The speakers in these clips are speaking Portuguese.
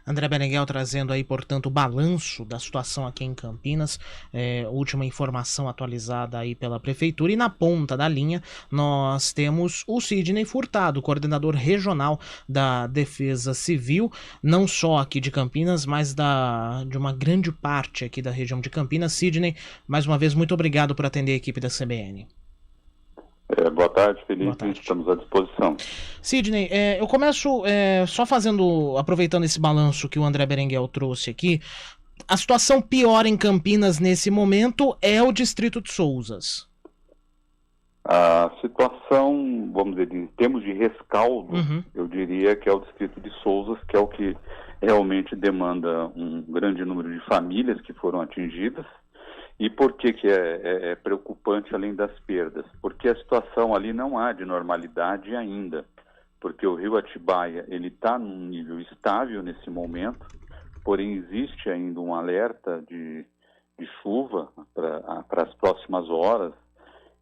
André Berenguel trazendo aí, portanto, o balanço da situação aqui em Campinas, última informação atualizada aí pela Prefeitura, e na ponta da linha nós temos o Sidney Furtado, coordenador regional da Defesa Civil, não só aqui de Campinas, mas de uma grande parte aqui da região de Campinas. Sidney, mais uma vez, muito obrigado por atender a equipe da CBN. Boa tarde, Felipe. Boa tarde. Estamos à disposição. Sidney, eu começo só aproveitando esse balanço que o André Berenguel trouxe aqui. A situação pior em Campinas nesse momento é o distrito de Sousas. A situação, vamos dizer, em termos de rescaldo, eu diria que é o distrito de Sousas, que é o que realmente demanda um grande número de famílias que foram atingidas. E por que é preocupante além das perdas? Porque a situação ali não há de normalidade ainda, porque o rio Atibaia ele está num nível estável nesse momento, porém existe ainda um alerta de chuva para as próximas horas,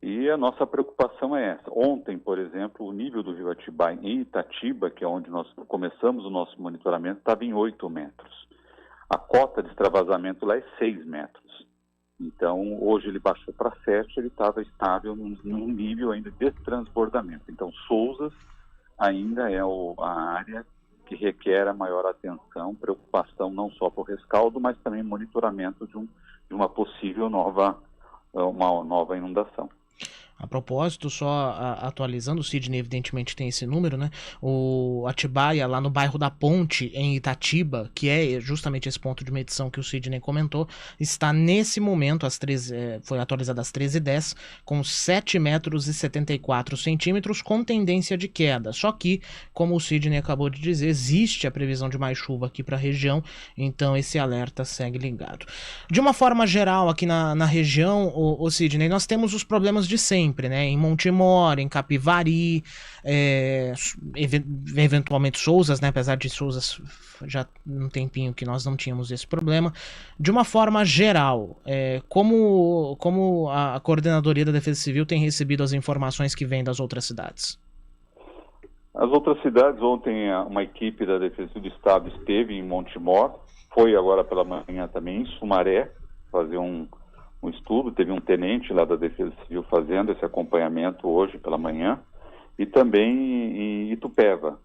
e a nossa preocupação é essa. Ontem, por exemplo, o nível do rio Atibaia em Itatiba, que é onde nós começamos o nosso monitoramento, estava em 8 metros. A cota de extravasamento lá é 6 metros. Então, hoje ele baixou para 7, ele estava estável num nível ainda de transbordamento. Então, Sousas ainda é a área que requer a maior atenção, preocupação não só por rescaldo, mas também monitoramento de uma possível nova inundação. A propósito, só atualizando, o Sidney evidentemente tem esse número, né? O Atibaia, lá no bairro da Ponte, em Itatiba, que é justamente esse ponto de medição que o Sidney comentou, está nesse momento, foi atualizado às 13h10, com 7 metros e 74 centímetros, com tendência de queda. Só que, como o Sidney acabou de dizer, existe a previsão de mais chuva aqui para a região, então esse alerta segue ligado. De uma forma geral, aqui na região, o Sidney, nós temos os problemas de sempre, né? Em Montemor, em Capivari, eventualmente Sousas, né? Apesar de Sousas já um tempinho que nós não tínhamos esse problema. De uma forma geral, como a Coordenadoria da Defesa Civil tem recebido as informações que vêm das outras cidades? As outras cidades, ontem uma equipe da Defesa Civil do Estado esteve em Montemor, foi agora pela manhã também em Sumaré, fazer um estudo, teve um tenente lá da Defesa Civil fazendo esse acompanhamento hoje pela manhã, e também em Itupeva,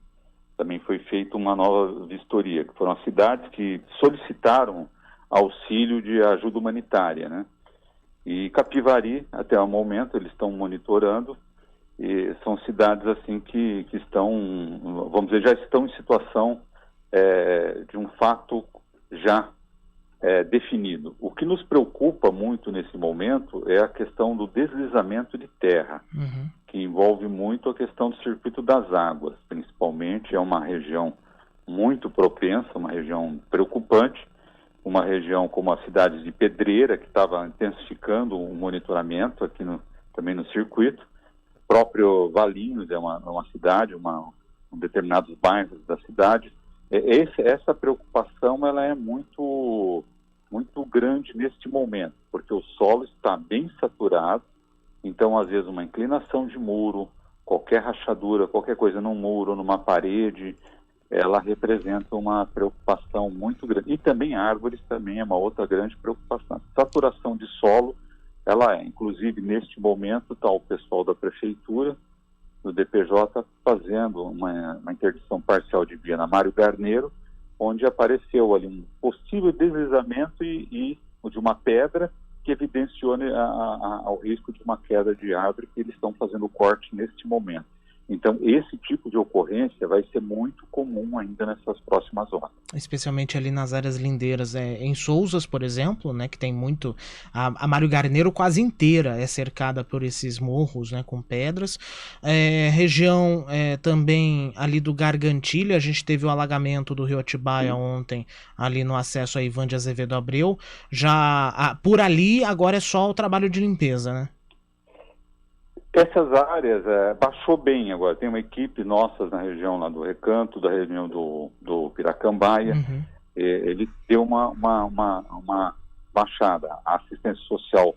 também foi feita uma nova vistoria, que foram as cidades que solicitaram auxílio de ajuda humanitária, né? E Capivari, até o momento, eles estão monitorando, e são cidades assim que estão, vamos dizer, já estão em situação de um fato já definido. O que nos preocupa muito nesse momento é a questão do deslizamento de terra, que envolve muito a questão do circuito das águas, principalmente. É uma região muito propensa, uma região preocupante, uma região como as cidades de Pedreira, que estava intensificando o monitoramento aqui também no circuito. O próprio Valinhos é uma cidade, determinados bairros da cidade. Essa preocupação ela é muito grande neste momento, porque o solo está bem saturado, então às vezes uma inclinação de muro, qualquer rachadura, qualquer coisa num muro, numa parede, ela representa uma preocupação muito grande. E também árvores também é uma outra grande preocupação. Saturação de solo, inclusive neste momento está o pessoal da Prefeitura, do DPJ, fazendo uma interdição parcial de via na Mário Garneiro, onde apareceu ali um possível deslizamento e de uma pedra que evidenciou ao risco de uma queda de árvore, que eles estão fazendo o corte neste momento. Então, esse tipo de ocorrência vai ser muito comum ainda nessas próximas horas. Especialmente ali nas áreas lindeiras, em Sousas, por exemplo, né, que tem muito... A Mário Garneiro quase inteira é cercada por esses morros, né, com pedras. Região também ali do Gargantilha, a gente teve o alagamento do rio Atibaia ontem, ali no acesso a Ivan de Azevedo Abreu. Já por ali, agora é só o trabalho de limpeza, né? Essas áreas baixou bem agora. Tem uma equipe nossa na região lá do Recanto, da região do Piracambaia. Ele deu uma baixada. A assistência social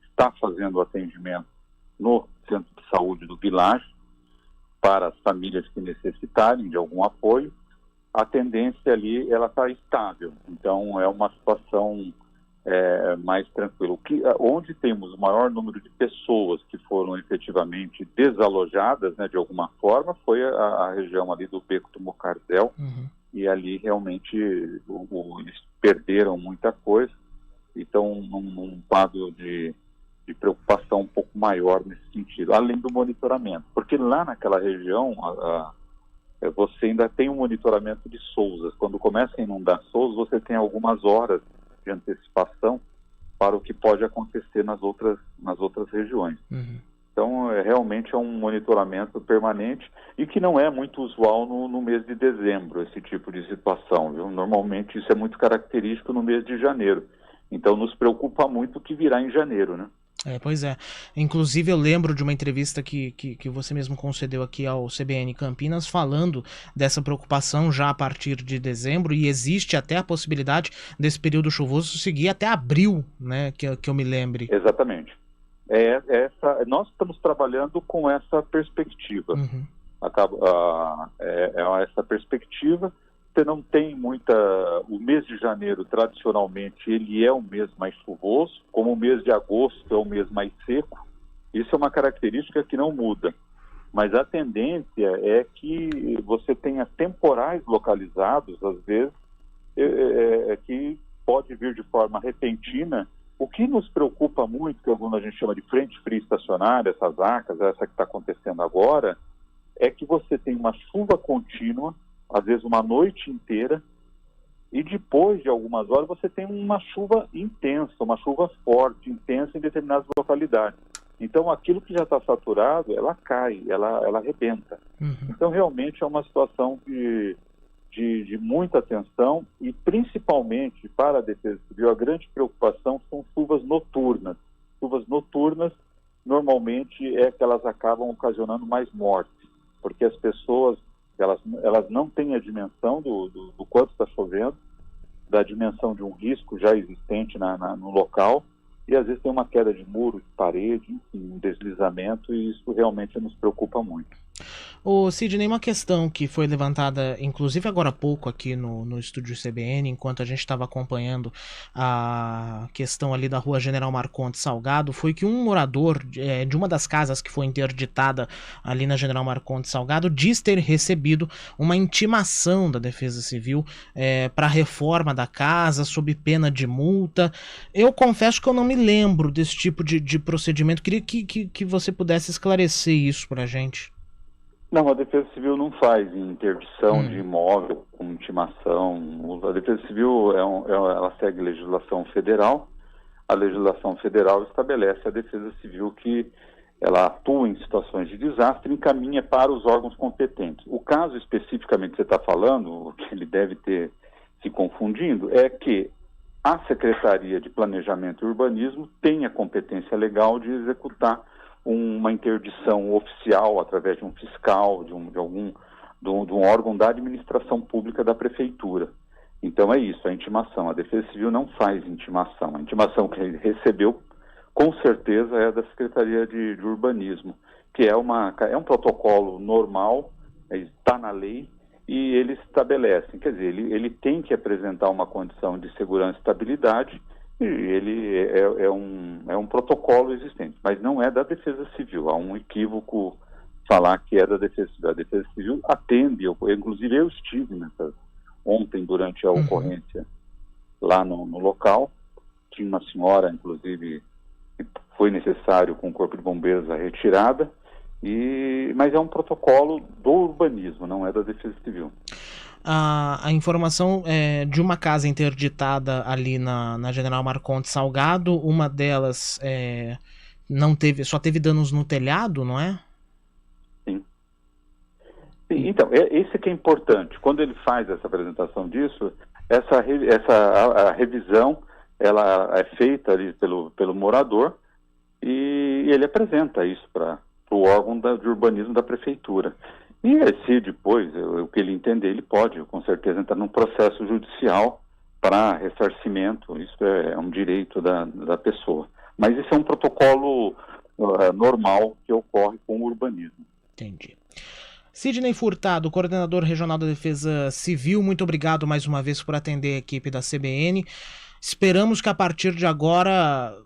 está fazendo atendimento no centro de saúde do Village para as famílias que necessitarem de algum apoio. a tendência ali ela está estável. Então é uma situação mais tranquila. Onde temos o maior número de pessoas que foram efetivamente desalojadas, né, de alguma forma, foi a região ali do Beco do Mocarzel, e ali realmente eles perderam muita coisa e estão num quadro de preocupação um pouco maior nesse sentido, além do monitoramento, porque lá naquela região você ainda tem um monitoramento de sousas. Quando começa a inundar sousas, você tem algumas horas de antecipação para o que pode acontecer nas outras regiões. Então, realmente é um monitoramento permanente e que não é muito usual no mês de dezembro, esse tipo de situação, viu? Normalmente isso é muito característico no mês de janeiro. Então, nos preocupa muito o que virá em janeiro, né? Pois é. Inclusive eu lembro de uma entrevista que você mesmo concedeu aqui ao CBN Campinas, falando dessa preocupação já a partir de dezembro, e existe até a possibilidade desse período chuvoso seguir até abril, né, que eu me lembre. Exatamente. Nós estamos trabalhando com essa perspectiva. Essa perspectiva. Você não tem o mês de janeiro, tradicionalmente, ele é o mês mais chuvoso, como o mês de agosto é o mês mais seco. Isso é uma característica que não muda. Mas a tendência é que você tenha temporais localizados, às vezes, que pode vir de forma repentina. O que nos preocupa muito, que a gente chama de frente fria estacionária, essas ACAs, essa que está acontecendo agora, é que você tem uma chuva contínua, às vezes uma noite inteira, e depois de algumas horas você tem uma chuva intensa, uma chuva forte, intensa em determinadas localidades. Então aquilo que já está saturado, ela cai, ela arrebenta. Então realmente é uma situação de muita atenção, e principalmente para a Defesa Civil a grande preocupação são chuvas noturnas. Chuvas noturnas normalmente que elas acabam ocasionando mais mortes, porque as pessoas elas não têm a dimensão do quanto está chovendo, da dimensão de um risco já existente no local, e às vezes tem uma queda de muro, de parede, enfim, um deslizamento, e isso realmente nos preocupa muito. Ô Sidney, uma questão que foi levantada, inclusive agora há pouco aqui no estúdio CBN, enquanto a gente estava acompanhando a questão ali da rua General Marcondes Salgado, foi que um morador de uma das casas que foi interditada ali na General Marcondes Salgado diz ter recebido uma intimação da Defesa Civil para a reforma da casa, sob pena de multa. Eu confesso que eu não me lembro desse tipo de procedimento. Queria que você pudesse esclarecer isso para a gente. Não, a Defesa Civil não faz interdição de imóvel com intimação. A Defesa Civil ela segue legislação federal. A legislação federal estabelece a Defesa Civil que ela atua em situações de desastre e encaminha para os órgãos competentes. O caso especificamente que você está falando, o que ele deve ter se confundindo, é que a Secretaria de Planejamento e Urbanismo tem a competência legal de executar uma interdição oficial através de um fiscal, de um órgão da administração pública da prefeitura. Então é isso, a intimação. A Defesa Civil não faz intimação. A intimação que ele recebeu, com certeza, é da Secretaria de Urbanismo, que é um protocolo normal, está na lei, e eles estabelecem, quer dizer, ele tem que apresentar uma condição de segurança e estabilidade, e ele é um protocolo existente, mas não é da Defesa Civil. Há um equívoco falar que é da Defesa Civil. A Defesa Civil atende, inclusive eu estive ontem durante a ocorrência lá no local, tinha uma senhora, inclusive, que foi necessário com o Corpo de Bombeiros a retirada, mas é um protocolo do urbanismo, não é da Defesa Civil. A informação de uma casa interditada ali na General Marcondes Salgado, uma delas só teve danos no telhado, não é? Sim. Então, esse que é importante. Quando ele faz essa apresentação disso, a revisão ela é feita ali pelo morador, e ele apresenta isso para o órgão de urbanismo da prefeitura. E se depois, o que ele entender, ele pode, com certeza, entrar num processo judicial para ressarcimento. Isso é um direito da pessoa. Mas isso é um protocolo normal que ocorre com o urbanismo. Entendi. Sidney Furtado, coordenador regional da Defesa Civil, muito obrigado mais uma vez por atender a equipe da CBN. Esperamos que a partir de agora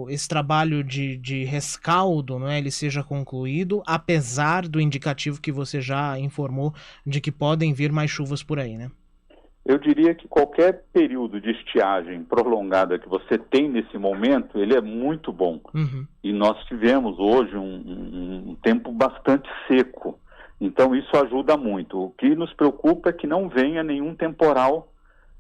esse trabalho de rescaldo, não é, ele seja concluído, apesar do indicativo que você já informou de que podem vir mais chuvas por aí, né? Eu diria que qualquer período de estiagem prolongada que você tem nesse momento, ele é muito bom. Uhum. E nós tivemos hoje um tempo bastante seco. Então isso ajuda muito. O que nos preocupa é que não venha nenhum temporal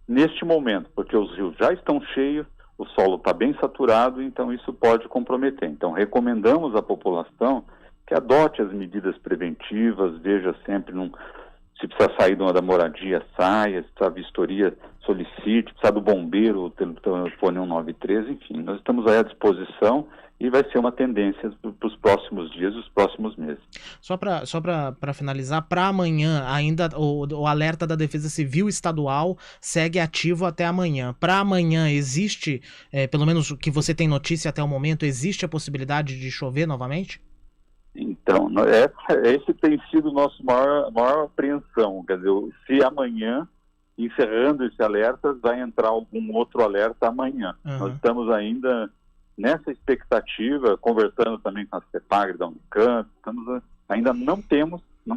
neste momento, porque os rios já estão cheios, o solo está bem saturado, então isso pode comprometer. Então recomendamos à população que adote as medidas preventivas, veja sempre se precisa sair da moradia, saia, se precisa vistoria, solicite, precisa do bombeiro, o telefone 193, enfim, nós estamos aí à disposição e vai ser uma tendência para os próximos dias, os próximos meses. Só para finalizar, para amanhã, ainda o alerta da Defesa Civil Estadual segue ativo até amanhã. Para amanhã existe, pelo menos o que você tem notícia até o momento, existe a possibilidade de chover novamente? Então, esse tem sido o nosso maior apreensão. Quer dizer, se amanhã, encerrando esse alerta, vai entrar algum outro alerta amanhã. Uhum. Nós estamos ainda nessa expectativa, conversando também com a CEPAGRE da Unicamp, ainda não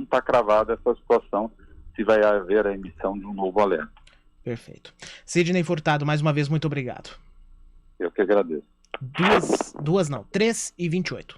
está cravada essa situação, se vai haver a emissão de um novo alerta. Perfeito. Sidney Furtado, mais uma vez, muito obrigado. Eu que agradeço. 3h28.